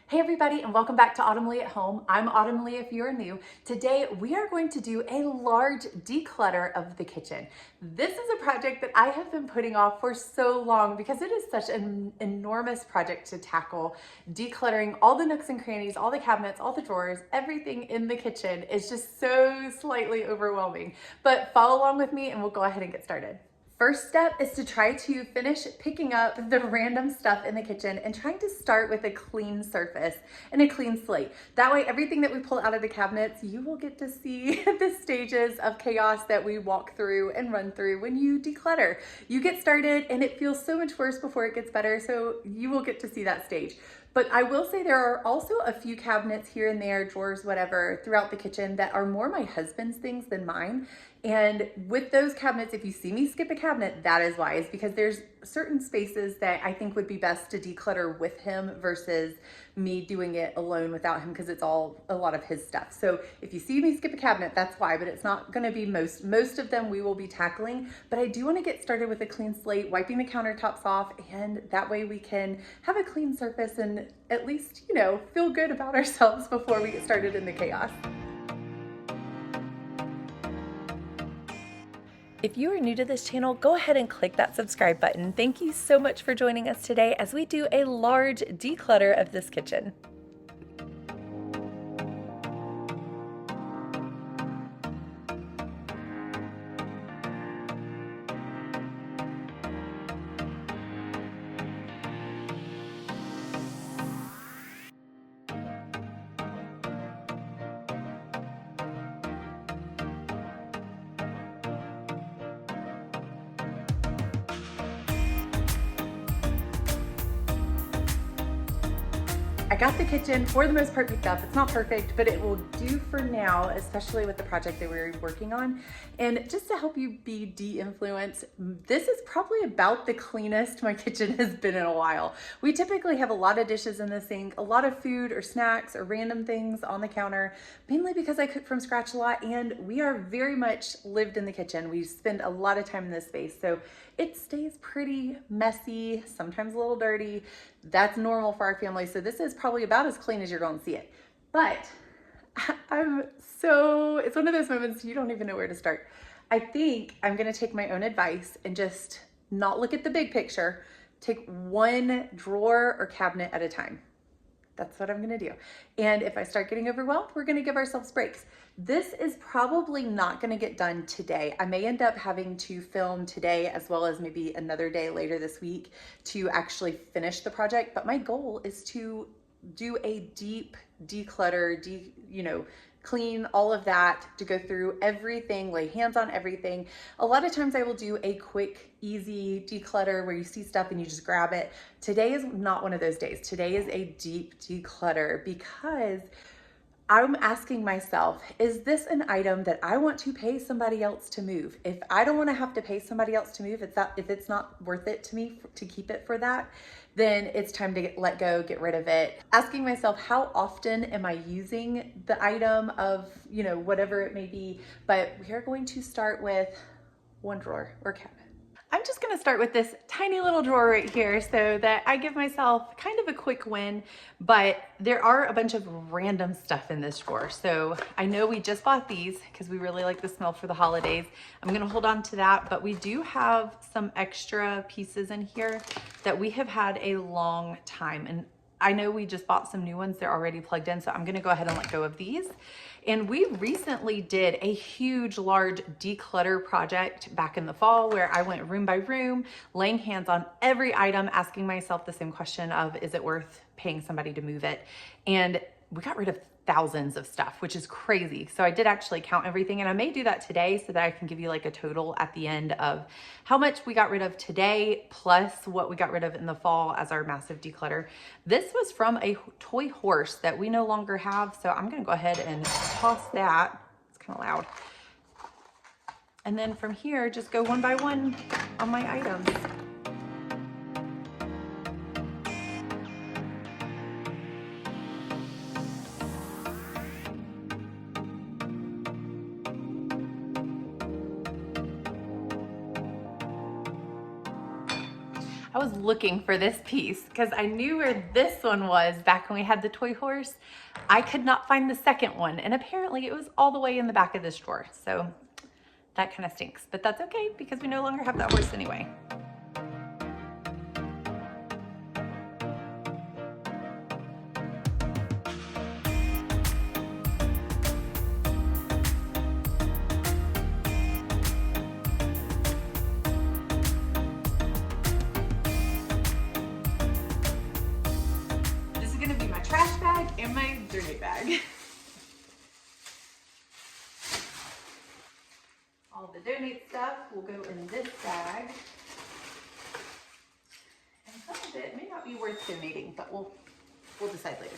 Hey everybody, and welcome back to Autumn Leigh at Home. I'm Autumn Leigh if you're new. Today we are going to do a large declutter of the kitchen. This is a project that I have been putting off for so long because it is such an enormous project to tackle. Decluttering all the nooks and crannies, all the cabinets, all the drawers, everything in the kitchen is just so slightly overwhelming. But follow along with me and we'll go ahead and get started. First step is to try to finish picking up the random stuff in the kitchen and trying to start with a clean surface and a clean slate. That way, everything that we pull out of the cabinets, you will get to see the stages of chaos that we walk through and run through when you declutter. You get started and it feels so much worse before it gets better, so you will get to see that stage. But I will say there are also a few cabinets here and there, drawers, whatever, throughout the kitchen that are more my husband's things than mine. And with those cabinets, if you see me skip a cabinet, that is why. It's because there's certain spaces that I think would be best to declutter with him versus me doing it alone without him, because it's all a lot of his stuff. So if you see me skip a cabinet, that's why, but it's not gonna be most of them we will be tackling. But I do wanna get started with a clean slate, wiping the countertops off, and that way we can have a clean surface and at least, feel good about ourselves before we get started in the chaos. If you are new to this channel, go ahead and click that subscribe button. Thank you so much for joining us today as we do a large declutter of this kitchen. I got the kitchen for the most part picked up. It's not perfect, but it will do for now, especially with the project that we're working on. And just to help you be de-influenced, this is probably about the cleanest my kitchen has been in a while. We typically have a lot of dishes in the sink, a lot of food or snacks or random things on the counter, mainly because I cook from scratch a lot and we are very much lived in the kitchen. We spend a lot of time in this space. So it stays pretty messy, sometimes a little dirty. That's normal for our family. So this is probably about as clean as you're going to see it. But it's one of those moments you don't even know where to start. I think I'm going to take my own advice and just not look at the big picture. Take one drawer or cabinet at a time. That's what I'm gonna do. And if I start getting overwhelmed, we're gonna give ourselves breaks. This is probably not gonna get done today. I may end up having to film today as well as maybe another day later this week to actually finish the project. But my goal is to do a deep declutter, clean all of that, to go through everything, lay hands on everything. A lot of times I will do a quick, easy declutter where you see stuff and you just grab it. Today is not one of those days. Today is a deep declutter because I'm asking myself, is this an item that I want to pay somebody else to move? If I don't want to have to pay somebody else to move, if it's not worth it to me to keep it for that, then it's time to let go, get rid of it. Asking myself, how often am I using the item of, whatever it may be? But we are going to start with one drawer or cabinet. I'm just gonna start with this tiny little drawer right here so that I give myself kind of a quick win, but there are a bunch of random stuff in this drawer. So I know we just bought these because we really like the smell for the holidays. I'm gonna hold on to that, but we do have some extra pieces in here that we have had a long time. And I know we just bought some new ones. They're already plugged in, so I'm gonna go ahead and let go of these. And we recently did a huge, large declutter project back in the fall where I went room by room, laying hands on every item, asking myself the same question of, is it worth paying somebody to move it? And we got rid of thousands of stuff, which is crazy. So I did actually count everything, and I may do that today so that I can give you like a total at the end of how much we got rid of today plus what we got rid of in the fall as our massive declutter. This was from a toy horse that we no longer have, so I'm gonna go ahead and toss that. It's kind of loud. And then from here, just go one by one on my items. I was looking for this piece because I knew where this one was back when we had the toy horse. I could not find the second one, and apparently it was all the way in the back of this drawer. So that kind of stinks, but that's okay because we no longer have that horse anyway. Trash bag and my dirty bag. All the donate stuff will go in this bag. And some of it may not be worth donating, but we'll decide later.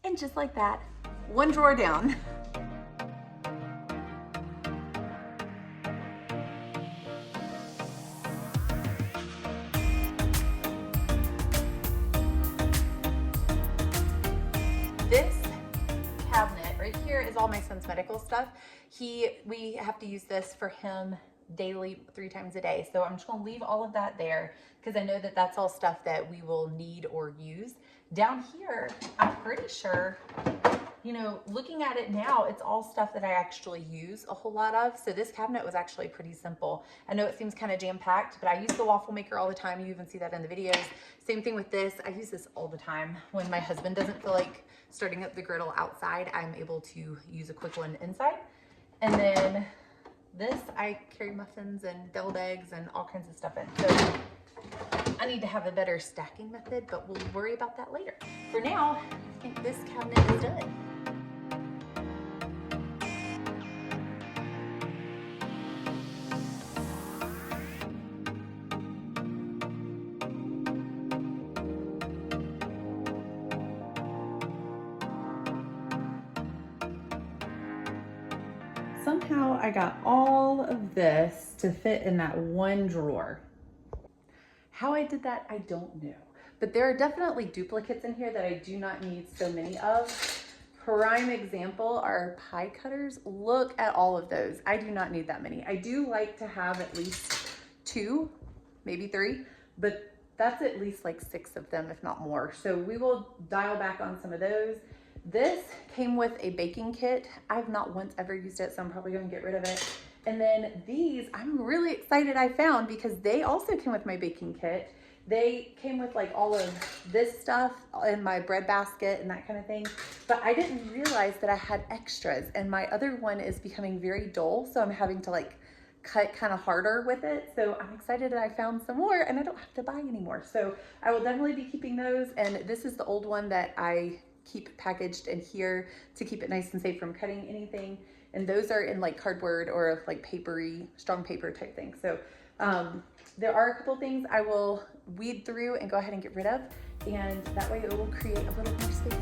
And just like that, one drawer down. This cabinet right here is all my son's medical stuff. We have to use this for him daily 3 times a day. So I'm just gonna leave all of that there because I know that that's all stuff that we will need or use. Down here, I'm pretty sure, you know, looking at it now, it's all stuff that I actually use a whole lot of. So this cabinet was actually pretty simple. I know it seems kind of jam-packed, but I use the waffle maker all the time. You even see that in the videos. Same thing with this. I use this all the time. When my husband doesn't feel like starting up the griddle outside, I'm able to use a quick one inside. And then this, I carry muffins and deviled eggs and all kinds of stuff in. So I need to have a better stacking method, but we'll worry about that later. For now, I think this cabinet is done. Somehow I got all of this to fit in that one drawer. How I did that, I don't know. But there are definitely duplicates in here that I do not need so many of. Prime example are pie cutters. Look at all of those. I do not need that many. I do like to have at least 2, maybe 3, but that's at least like 6 of them, if not more. So we will dial back on some of those. This came with a baking kit. I've not once ever used it, so I'm probably gonna get rid of it. And then these, I'm really excited I found because they also came with my baking kit. They came with like all of this stuff in my bread basket and that kind of thing. But I didn't realize that I had extras, and my other one is becoming very dull, so I'm having to like cut kind of harder with it. So I'm excited that I found some more and I don't have to buy anymore. So I will definitely be keeping those. And this is the old one that I keep packaged in here to keep it nice and safe from cutting anything. And those are in like cardboard or like papery, strong paper type thing. So there are a couple things I will weed through and go ahead and get rid of. And that way it will create a little more space.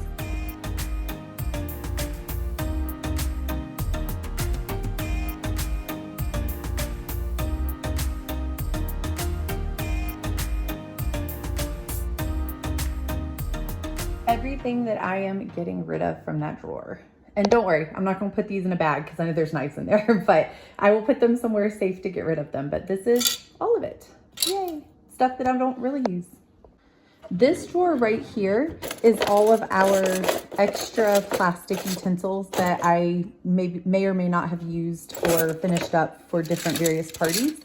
Everything that I am getting rid of from that drawer. And don't worry, I'm not gonna put these in a bag because I know there's knives in there, but I will put them somewhere safe to get rid of them. But this is all of it. Yay, stuff that I don't really use. This drawer right here is all of our extra plastic utensils that I may or may not have used or finished up for different various parties.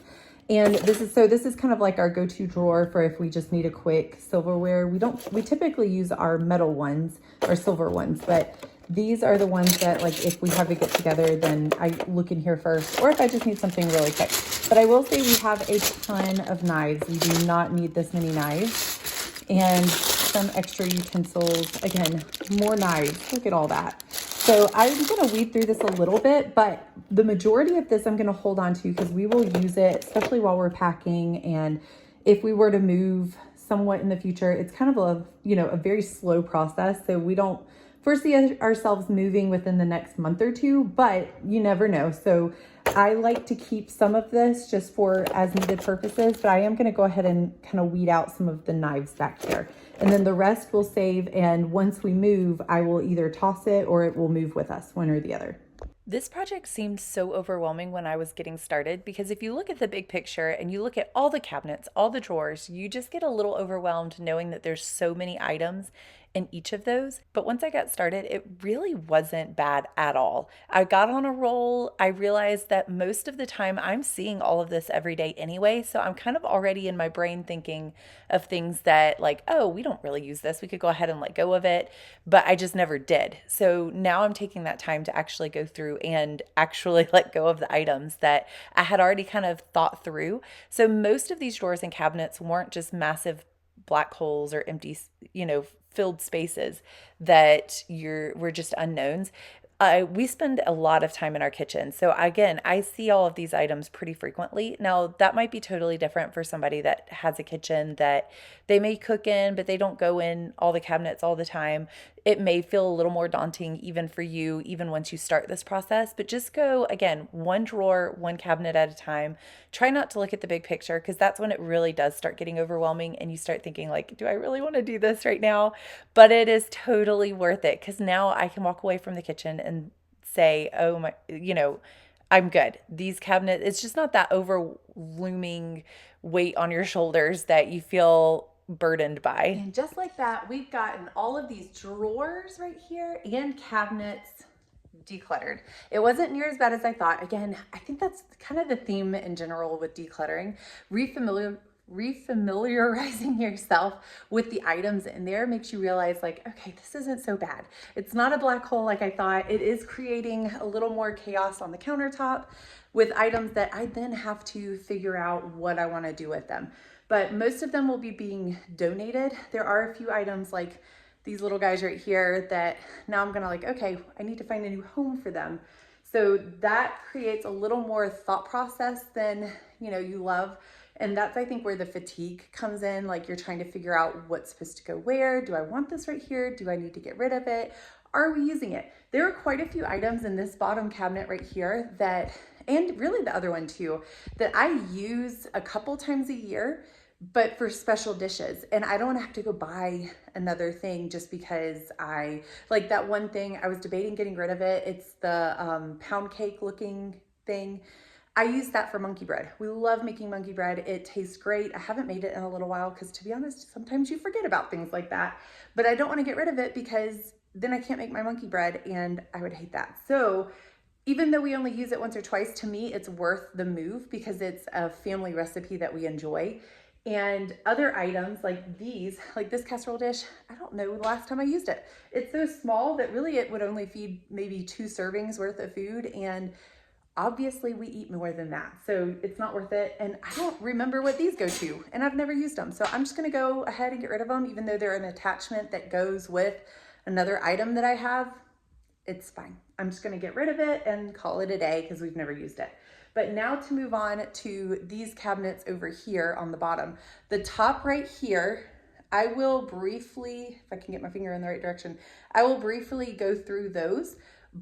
And this is kind of like our go-to drawer for if we just need a quick silverware. We typically use our metal ones or silver ones, but these are the ones that, like, if we have a get together, then I look in here first, or if I just need something really quick. But I will say we have a ton of knives. We do not need this many knives. And some extra utensils. Again, more knives. Look at all that. So I'm gonna weed through this a little bit, but the majority of this I'm gonna hold on to because we will use it, especially while we're packing. And if we were to move somewhat in the future, it's kind of a very slow process. So foresee ourselves moving within the next month or two, but you never know. So I like to keep some of this just for as needed purposes, but I am going to go ahead and kind of weed out some of the knives back here. And then the rest we'll save, and once we move, I will either toss it or it will move with us, one or the other. This project seemed so overwhelming when I was getting started because if you look at the big picture and you look at all the cabinets, all the drawers, you just get a little overwhelmed knowing that there's so many items in each of those. But once I got started, it really wasn't bad at all. I got on a roll. I realized that most of the time I'm seeing all of this every day anyway. So I'm kind of already in my brain thinking of things that, like, oh, we don't really use this. We could go ahead and let go of it. But I just never did. So now I'm taking that time to actually go through and actually let go of the items that I had already kind of thought through. So most of these drawers and cabinets weren't just massive black holes or empty, filled spaces that were just unknowns. We spend a lot of time in our kitchen. So again, I see all of these items pretty frequently. Now, that might be totally different for somebody that has a kitchen that they may cook in, but they don't go in all the cabinets all the time. It may feel a little more daunting even for you, even once you start this process, but just go, again, one drawer, one cabinet at a time. Try not to look at the big picture because that's when it really does start getting overwhelming and you start thinking like, do I really want to do this right now? But it is totally worth it because now I can walk away from the kitchen and say, oh my, I'm good. These cabinets, it's just not that overlooming weight on your shoulders that you feel burdened by. And just like that, we've gotten all of these drawers right here and cabinets decluttered. It wasn't near as bad as I thought. Again, I think that's kind of the theme in general with decluttering. Refamiliarizing yourself with the items in there makes you realize like, okay, this isn't so bad. It's not a black hole like I thought. It is creating a little more chaos on the countertop with items that I then have to figure out what I want to do with them. But most of them will be being donated. There are a few items like these little guys right here that now I'm gonna like, okay, I need to find a new home for them. So that creates a little more thought process than, you love. And that's, I think, where the fatigue comes in. Like you're trying to figure out what's supposed to go where. Do I want this right here? Do I need to get rid of it? Are we using it? There are quite a few items in this bottom cabinet right here that, and really the other one too, that I use a couple times a year, but for special dishes. And I don't have to go buy another thing just because I, like that one thing, I was debating getting rid of it. It's the pound cake looking thing. I use that for monkey bread. We love making monkey bread. It tastes great. I haven't made it in a little while because, to be honest, sometimes you forget about things like that. But I don't want to get rid of it because then I can't make my monkey bread and I would hate that. So even though we only use it once or twice, to me, it's worth the move because it's a family recipe that we enjoy. And other items like these, like this casserole dish, I don't know the last time I used it. It's so small that really it would only feed maybe 2 servings worth of food. And obviously we eat more than that. So it's not worth it. And I don't remember what these go to and I've never used them. So I'm just gonna go ahead and get rid of them, even though they're an attachment that goes with another item that I have. It's fine. I'm just gonna get rid of it and call it a day because we've never used it. But now to move on to these cabinets over here on the bottom. The top right here, I will briefly, if I can get my finger in the right direction, I will briefly go through those,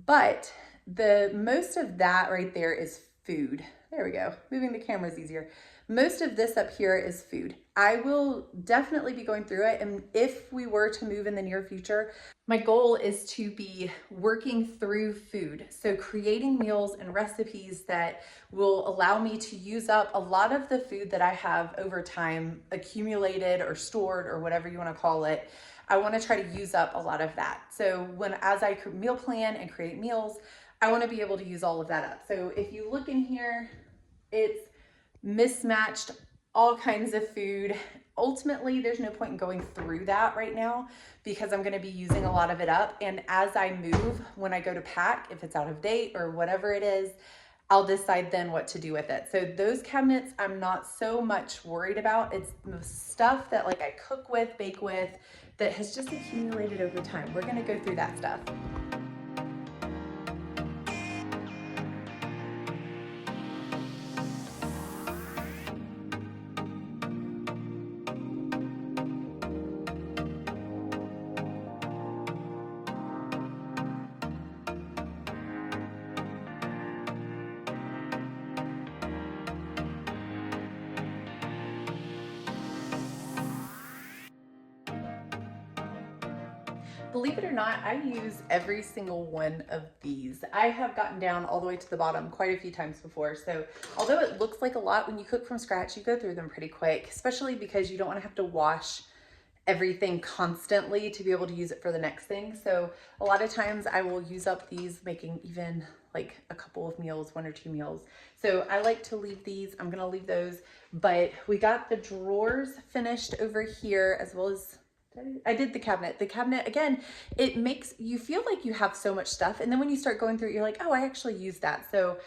but the most of that right there is food. There we go. Moving the camera is easier. Most of this up here is food. I will definitely be going through it. And if we were to move in the near future, my goal is to be working through food. So creating meals and recipes that will allow me to use up a lot of the food that I have over time accumulated or stored or whatever you want to call it. I want to try to use up a lot of that. So as I meal plan and create meals, I want to be able to use all of that up. So if you look in here, it's mismatched, all kinds of food. Ultimately, there's no point in going through that right now because I'm going to be using a lot of it up. And as I move, when I go to pack, if it's out of date or whatever it is, I'll decide then what to do with it. So those cabinets, I'm not so much worried about. It's the stuff that like I cook with, bake with, that has just accumulated over time. We're going to go through that stuff. believe it or not, I use every single one of these. I have gotten down all the way to the bottom quite a few times before. So although it looks like a lot, when you cook from scratch, you go through them pretty quick, especially because you don't want to have to wash everything constantly to be able to use it for the next thing. So a lot of times I will use up these making even like a couple of meals, 1 or 2 meals. So I like to leave these. I'm gonna leave those, but we got the drawers finished over here, as well as I did the cabinet. The cabinet, again, it makes you feel like you have so much stuff. And then when you start going through it, you're like, oh, I actually used that. So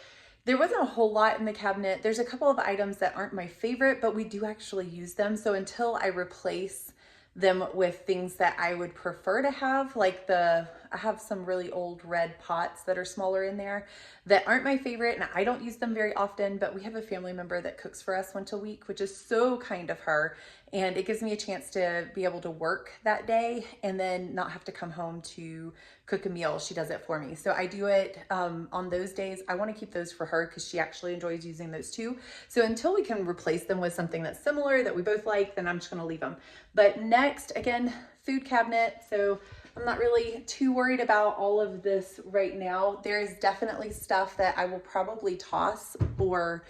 there wasn't a whole lot in the cabinet. There's a couple of items that aren't my favorite, but we do actually use them. So until I replace them with things that I would prefer to have, like I have some really old red pots that are smaller in there that aren't my favorite, and I don't use them very often, but we have a family member that cooks for us once a week, which is so kind of her, and it gives me a chance to be able to work that day and then not have to come home to cook a meal. She does it for me. So I do it on those days. I want to keep those for her because she actually enjoys using those too. So until we can replace them with something that's similar that we both like, then I'm just going to leave them. But next, again, food cabinet. So I'm not really too worried about all of this right now. There is definitely stuff that I will probably toss or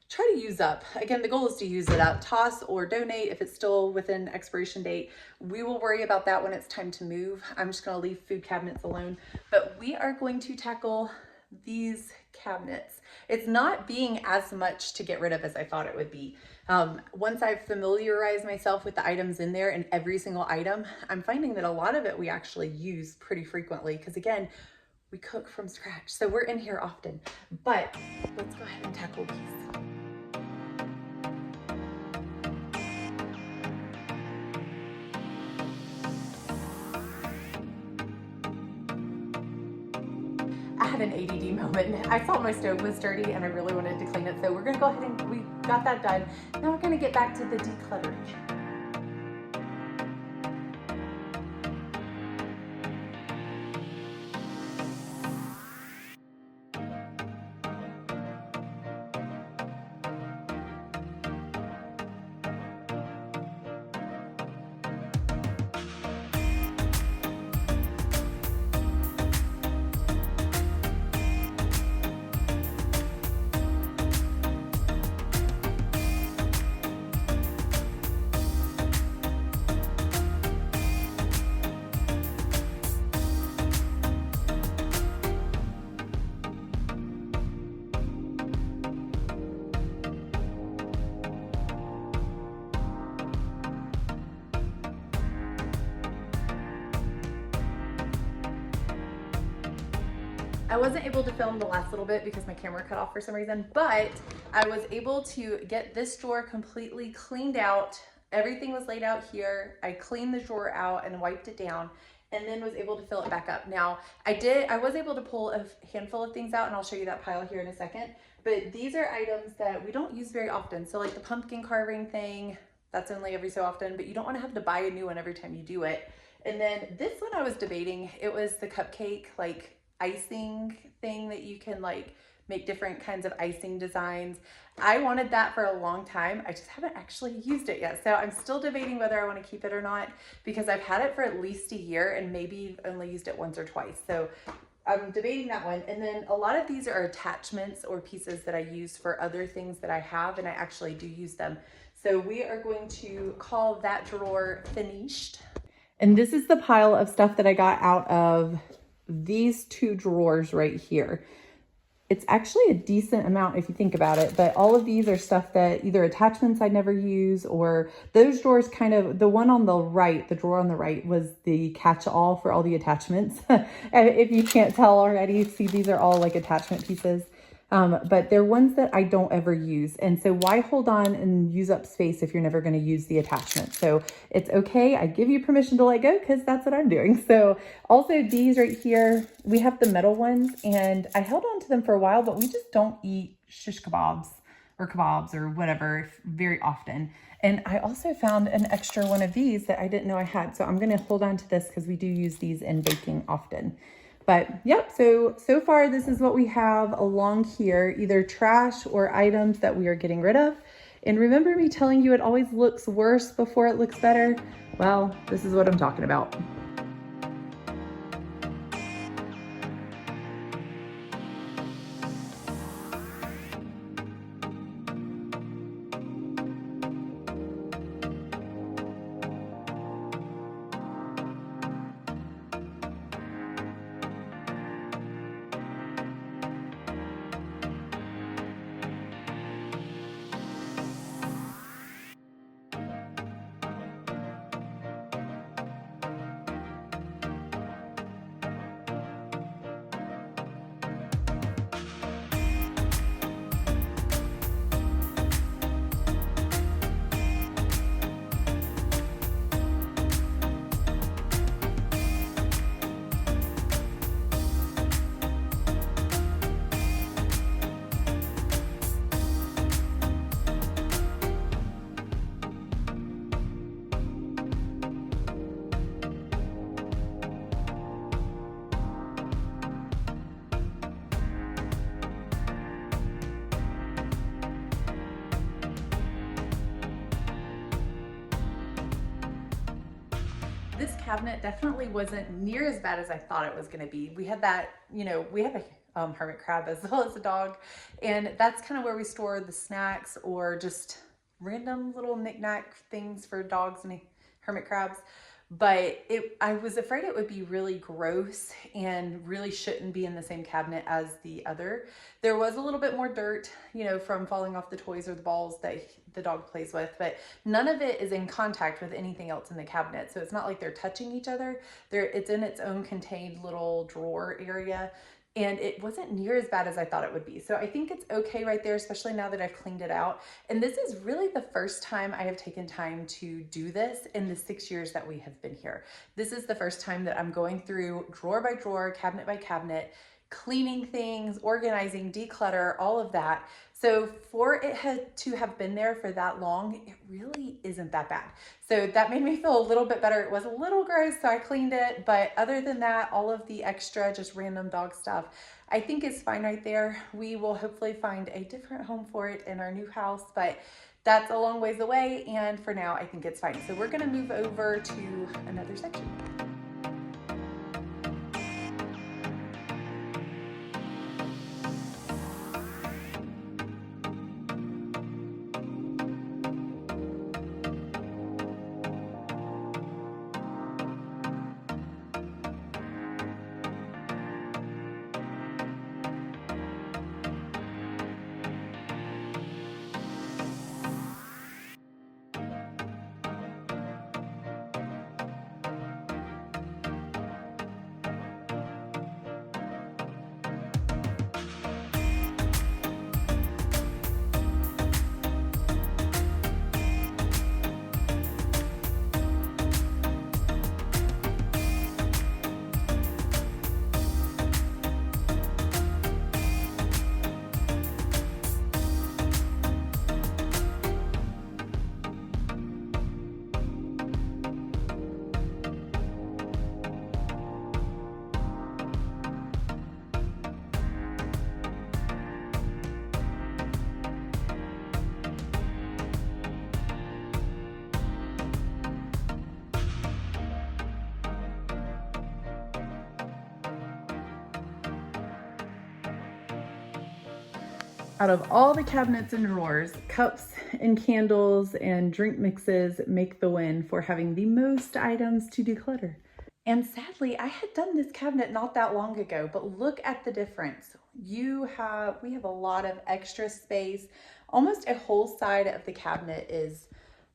try to use up. Again, the goal is to use it up, toss or donate if it's still within expiration date. We will worry about that when it's time to move. I'm just gonna leave food cabinets alone, but we are going to tackle these cabinets. It's not being as much to get rid of as I thought it would be. Once I've familiarized myself with the items in there and every single item, I'm finding that a lot of it we actually use pretty frequently because, again, we cook from scratch. So we're in here often, but let's go ahead and tackle these. I had an ADD moment. I saw my stove was dirty and I really wanted to clean it. So we're gonna go ahead and we got that done. Now we're gonna get back to the decluttering. I wasn't able to film the last little bit because my camera cut off for some reason, but I was able to get this drawer completely cleaned out. Everything was laid out here. I cleaned the drawer out and wiped it down and then was able to fill it back up. Now, I was able to pull a handful of things out, and I'll show you that pile here in a second, but these are items that we don't use very often. So like the pumpkin carving thing, that's only every so often, but you don't want to have to buy a new one every time you do it. And then this one I was debating, it was the cupcake, like icing thing that you can like make different kinds of icing designs. I wanted that for a long time. I just haven't actually used it yet. So I'm still debating whether I want to keep it or not because I've had it for at least a year and maybe only used it once or twice. So I'm debating that one. And then a lot of these are attachments or pieces that I use for other things that I have, and I actually do use them. So we are going to call that drawer finished. And this is the pile of stuff that I got out of these 2 drawers right here. It's actually a decent amount if you think about it, but all of these are stuff that either attachments I'd never use, or those drawers kind of, the one on the right, the drawer on the right was the catch-all for all the attachments. If you can't tell already, see, these are all like attachment pieces. But they're ones that I don't ever use. And so why hold on and use up space if you're never going to use the attachment? So it's okay. I give you permission to let go because that's what I'm doing. So also these right here, we have the metal ones and I held on to them for a while, but we just don't eat shish kebabs or whatever very often. And I also found an extra one of these that I didn't know I had. So I'm going to hold on to this because we do use these in baking often. But yep, so far this is what we have along here, either trash or items that we are getting rid of. And remember me telling you it always looks worse before it looks better? Well, this is what I'm talking about. This cabinet definitely wasn't near as bad as I thought it was going to be. We had that, we have a hermit crab as well as a dog, and that's kind of where we store the snacks or just random little knickknack things for dogs and hermit crabs. But I was afraid it would be really gross and really shouldn't be in the same cabinet as the other. There was a little bit more dirt, from falling off the toys or the balls that the dog plays with, but none of it is in contact with anything else in the cabinet. So it's not like they're touching each other. It's in its own contained little drawer area. And it wasn't near as bad as I thought it would be. So I think it's okay right there, especially now that I've cleaned it out. And this is really the first time I have taken time to do this in the 6 years that we have been here. This is the first time that I'm going through drawer by drawer, cabinet by cabinet, cleaning things, organizing, declutter, all of that. So for it to have been there for that long, it really isn't that bad. So that made me feel a little bit better. It was a little gross, so I cleaned it. But other than that, all of the extra, just random dog stuff, I think is fine right there. We will hopefully find a different home for it in our new house, but that's a long ways away. And for now, I think it's fine. So we're gonna move over to another section. Out of all the cabinets and drawers, cups and candles and drink mixes make the win for having the most items to declutter. And sadly, I had done this cabinet not that long ago, but look at the difference. We have a lot of extra space. Almost a whole side of the cabinet is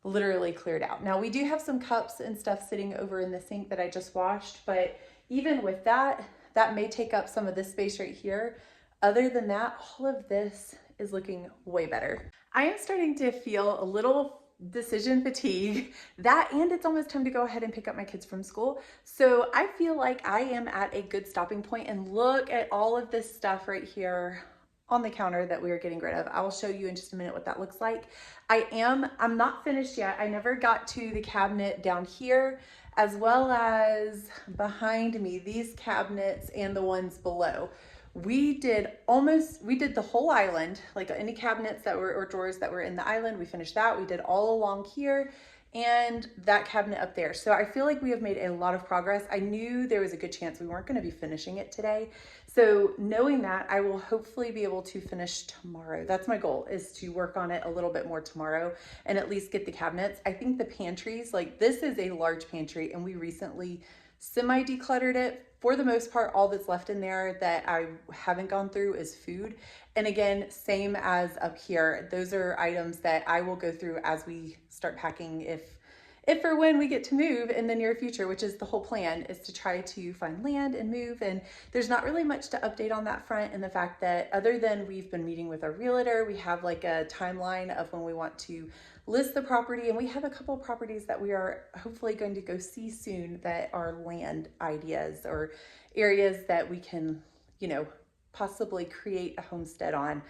literally cleared out. Now we do have some cups and stuff sitting over in the sink that I just washed, but even with that, that may take up some of this space right here. Other than that, all of this is looking way better. I am starting to feel a little decision fatigue, that and it's almost time to go ahead and pick up my kids from school. So I feel like I am at a good stopping point, and look at all of this stuff right here on the counter that we are getting rid of. I will show you in just a minute what that looks like. I'm not finished yet. I never got to the cabinet down here, as well as behind me, these cabinets and the ones below. We did the whole island, like any cabinets that were, or drawers that were in the island. We finished that. We did all along here and that cabinet up there. So I feel like we have made a lot of progress. I knew there was a good chance we weren't going to be finishing it today. So knowing that, I will hopefully be able to finish tomorrow. That's my goal, is to work on it a little bit more tomorrow and at least get the cabinets. I think the pantries, like this is a large pantry and we recently semi-decluttered it. For the most part, all that's left in there that I haven't gone through is food. And again, same as up here, those are items that I will go through as we start packing if or when we get to move in the near future, which is the whole plan, is to try to find land and move. And there's not really much to update on that front, and the fact that other than we've been meeting with our realtor, we have like a timeline of when we want to list the property, and we have a couple of properties that we are hopefully going to go see soon that are land ideas or areas that we can, possibly create a homestead on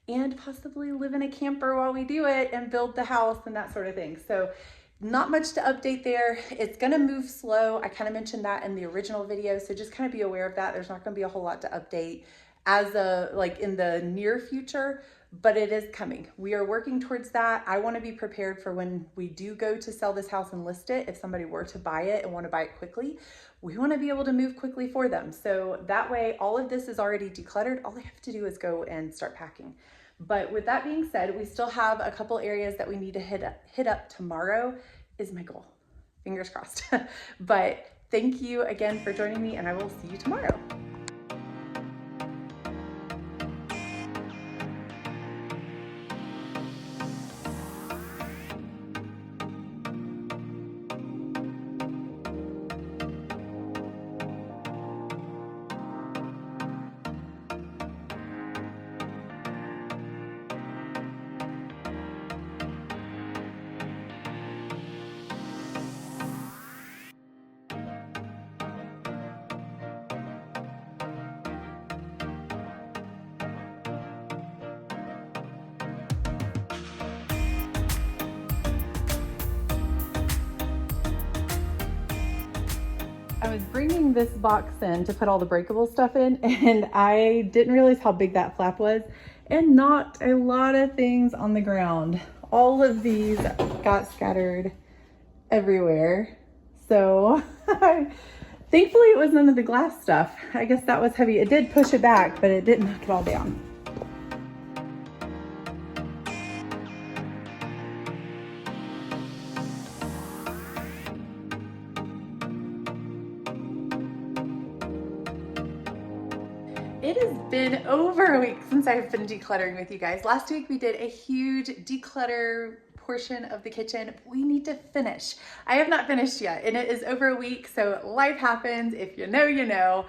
and possibly live in a camper while we do it and build the house and that sort of thing. So not much to update there. It's gonna move slow. I kind of mentioned that in the original video, so just kind of be aware of that. There's not gonna be a whole lot to update as in the near future, but it is coming. We are working towards that. I want to be prepared for when we do go to sell this house and list it. If somebody were to buy it and want to buy it quickly, we want to be able to move quickly for them. So that way, all of this is already decluttered. All I have to do is go and start packing. But with that being said, we still have a couple areas that we need to hit up tomorrow is my goal. Fingers crossed. But thank you again for joining me, and I will see you tomorrow. I was bringing this box in to put all the breakable stuff in, and I didn't realize how big that flap was and knocked a lot of things on the ground. All of these got scattered everywhere. So thankfully it was none of the glass stuff. I guess that was heavy. It did push it back, but it didn't knock it all down. It has been over a week since I've been decluttering with you guys. Last week we did a huge declutter portion of the kitchen. We need to finish. I have not finished yet, and it is over a week, so life happens. If you know, you know.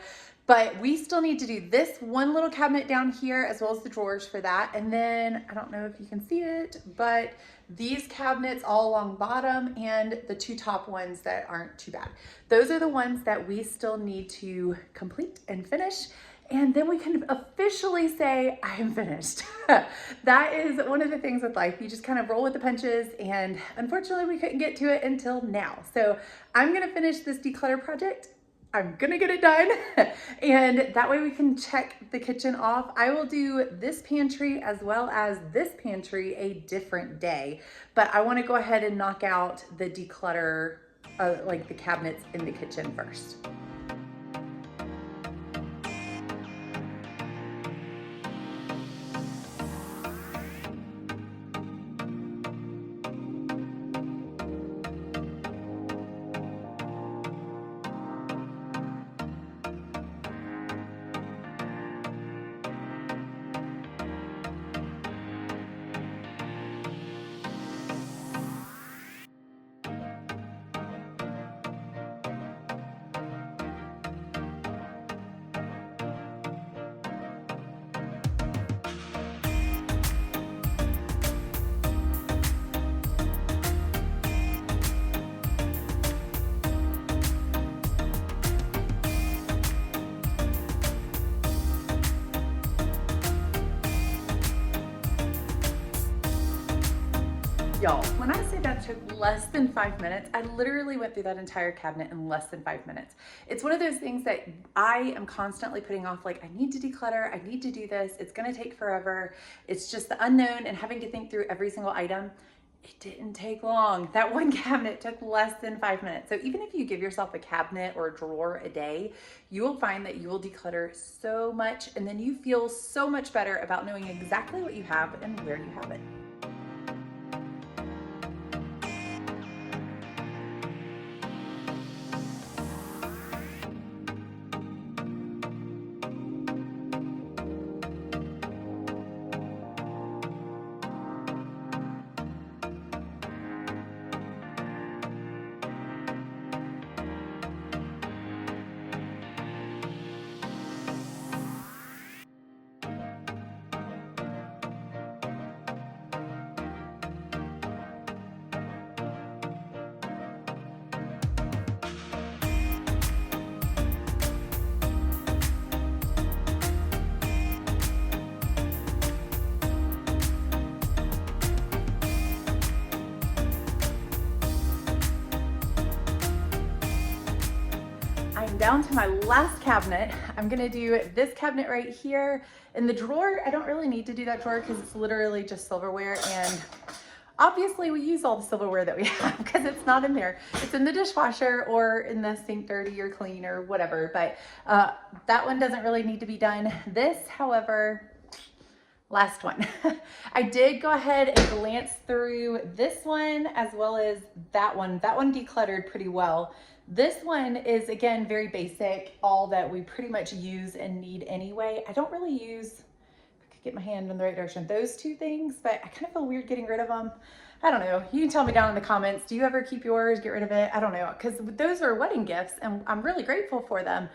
But we still need to do this one little cabinet down here, as well as the drawers for that. And then, I don't know if you can see it, but these cabinets all along bottom and the two top ones that aren't too bad. Those are the ones that we still need to complete and finish. And then we can officially say, I'm finished. That is one of the things with life. You just kind of roll with the punches, and unfortunately we couldn't get to it until now. So I'm gonna finish this declutter project. I'm gonna get it done. And that way we can check the kitchen off. I will do this pantry as well as this pantry a different day, but I wanna go ahead and knock out the declutter, like the cabinets in the kitchen first. Y'all, when I say that took less than 5 minutes, I literally went through that entire cabinet in less than 5 minutes. It's one of those things that I am constantly putting off, like, I need to declutter, I need to do this, it's gonna take forever. It's just the unknown and having to think through every single item. It didn't take long. That one cabinet took less than 5 minutes. So even if you give yourself a cabinet or a drawer a day, you will find that you will declutter so much, and then you feel so much better about knowing exactly what you have and where you have it. I'm down to my last cabinet. I'm gonna do this cabinet right here. In the drawer, I don't really need to do that drawer because it's literally just silverware, and obviously we use all the silverware that we have because it's not in there. It's in the dishwasher or in the sink dirty or clean or whatever, but that one doesn't really need to be done. This, however, last one. I did go ahead and glance through this one as well as that one. That one decluttered pretty well. This one is, again, very basic, all that we pretty much use and need anyway. I don't really use, if I could get my hand in the right direction, those two things, but I kind of feel weird getting rid of them. I don't know. You can tell me down in the comments. Do you ever keep yours, get rid of it? I don't know, because those are wedding gifts and I'm really grateful for them.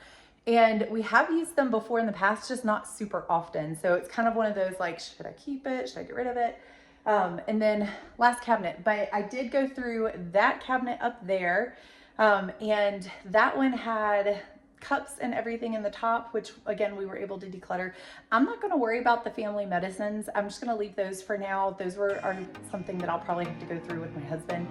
And we have used them before in the past, just not super often. So it's kind of one of those like, should I keep it? Should I get rid of it? And then last cabinet, but I did go through that cabinet up there. And that one had cups and everything in the top, which again, we were able to declutter. I'm not going to worry about the family medicines. I'm just going to leave those for now. Those are something that I'll probably have to go through with my husband.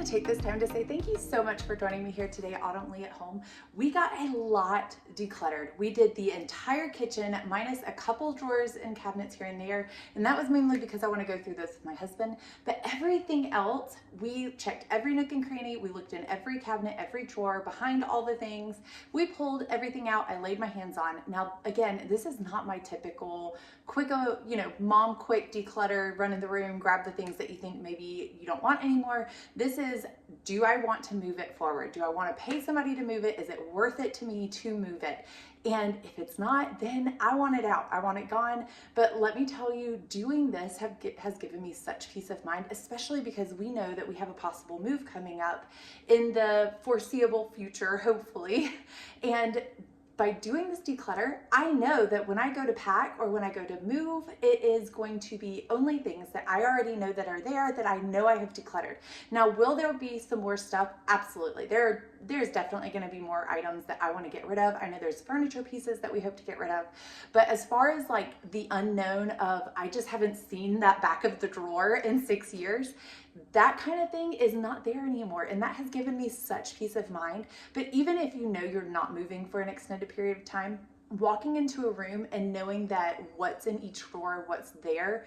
Take this time to say thank you so much for joining me here today at Autumn Leigh at Home. We got a lot decluttered. We did the entire kitchen minus a couple drawers and cabinets here and there, and that was mainly because I want to go through this with my husband. But everything else, we checked every nook and cranny. We looked in every cabinet, every drawer, behind all the things. We pulled everything out. I laid my hands on. Now, again, this is not my typical quick, mom quick declutter, run in the room, grab the things that you think maybe you don't want anymore. This is, do I want to move it forward? Do I want to pay somebody to move it? Is it worth it to me to move it? And if it's not, then I want it out. I want it gone. But let me tell you, doing this has given me such peace of mind, especially because we know that we have a possible move coming up in the foreseeable future, hopefully. And by doing this declutter, I know that when I go to pack or when I go to move, it is going to be only things that I already know that are there, that I know I have decluttered. Now, will there be some more stuff? Absolutely. There's definitely going to be more items that I want to get rid of. I know there's furniture pieces that we hope to get rid of. But as far as like the unknown of, I just haven't seen that back of the drawer in 6 years, that kind of thing is not there anymore. And that has given me such peace of mind. But even if you know you're not moving for an extended period of time, walking into a room and knowing that what's in each drawer, what's there,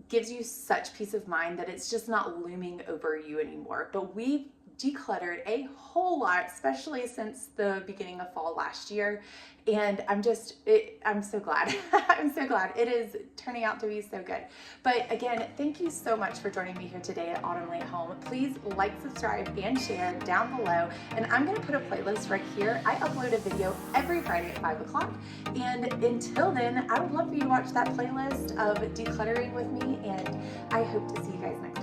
gives you such peace of mind that it's just not looming over you anymore. But we've decluttered a whole lot, especially since the beginning of fall last year. And I'm so glad. I'm so glad. It is turning out to be so good. But again, thank you so much for joining me here today at Autumn Leigh at Home. Please like, subscribe, and share down below. And I'm going to put a playlist right here. I upload a video every Friday at 5 o'clock. And until then, I would love for you to watch that playlist of decluttering with me. And I hope to see you guys next time.